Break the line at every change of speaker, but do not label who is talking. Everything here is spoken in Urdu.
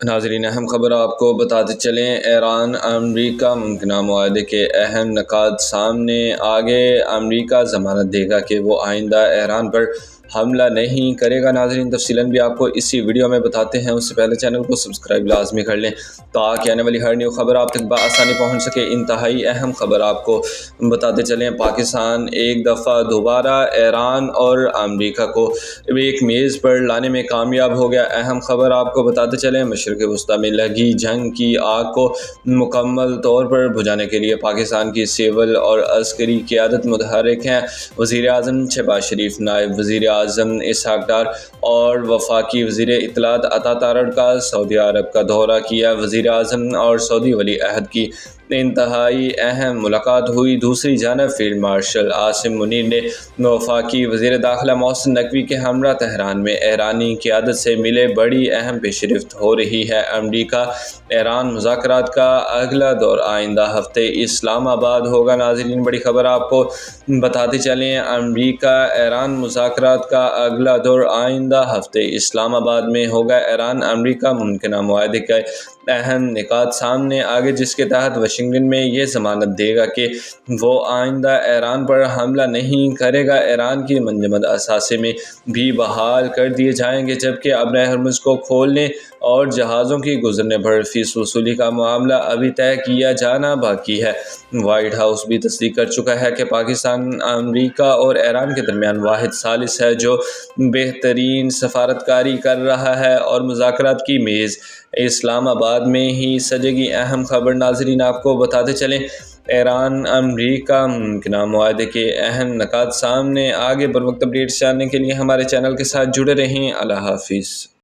ناظرین اہم خبر آپ کو بتاتے چلیں، ایران امریکہ ممکنہ معاہدے کے اہم نکات سامنے آگے۔ امریکہ ضمانت دے گا کہ وہ آئندہ ایران پر حملہ نہیں کرے گا۔ ناظرین تفصیلاً بھی آپ کو اسی ویڈیو میں بتاتے ہیں، اس سے پہلے چینل کو سبسکرائب لازمی کر لیں تاکہ آنے والی ہر نیو خبر آپ تک بآسانی پہنچ سکے۔ انتہائی اہم خبر آپ کو بتاتے چلیں، پاکستان ایک دفعہ دوبارہ ایران اور امریکہ کو ایک میز پر لانے میں کامیاب ہو گیا۔ اہم خبر آپ کو بتاتے چلیں، مشرق وسطیٰ میں لگی جنگ کی آگ کو مکمل طور پر بجھانے کے لیے پاکستان کی سول اور عسکری قیادت متحرک ہیں۔ وزیر اعظم شہباز شریف، نائب وزیر اعظم اسحاق ڈار اور وفاقی وزیر اطلاعات عطا تارڑ کا سعودی عرب کا دورہ کیا۔ وزیر اعظم اور سعودی ولی عہد کی انتہائی اہم ملاقات ہوئی۔ دوسری جانب فیلڈ مارشل عاصم منیر نے وفاقی وزیر داخلہ محسن نقوی کے ہمراہ تہران میں ایرانی قیادت سے ملے۔ بڑی اہم پیش رفت ہو رہی ہے۔ امریکہ ایران مذاکرات کا اگلا دور آئندہ ہفتے اسلام آباد ہوگا۔ ناظرین بڑی خبر آپ کو بتاتے چلیں، امریکہ ایران مذاکرات کا اگلا دور آئندہ ہفتے اسلام آباد میں ہوگا۔ ایران امریکہ ممکنہ معاہدے کے اہم نکات سامنے آگے، جس کے تحت واشنگٹن میں یہ ضمانت دے گا کہ وہ آئندہ ایران پر حملہ نہیں کرے گا۔ ایران کی منجمد اثاثے میں بھی بحال کر دیے جائیں گے، جبکہ ابر ہرمز کو کھولنے اور جہازوں کی گزرنے پر فیس وصولی کا معاملہ ابھی طے کیا جانا باقی ہے۔ وائٹ ہاؤس بھی تصدیق کر چکا ہے کہ پاکستان امریکہ اور ایران کے درمیان واحد ثالث ہے جو بہترین سفارتکاری کر رہا ہے اور مذاکرات کی میز اسلام آباد میں ہی سجے گی۔ اہم خبر ناظرین آپ کو بتاتے چلیں، ایران امریکہ ممکنہ معاہدے کے اہم نکات سامنے آگے۔ بروقت اپڈیٹس جاننے کے لیے ہمارے چینل کے ساتھ جڑے رہیں۔ اللہ حافظ۔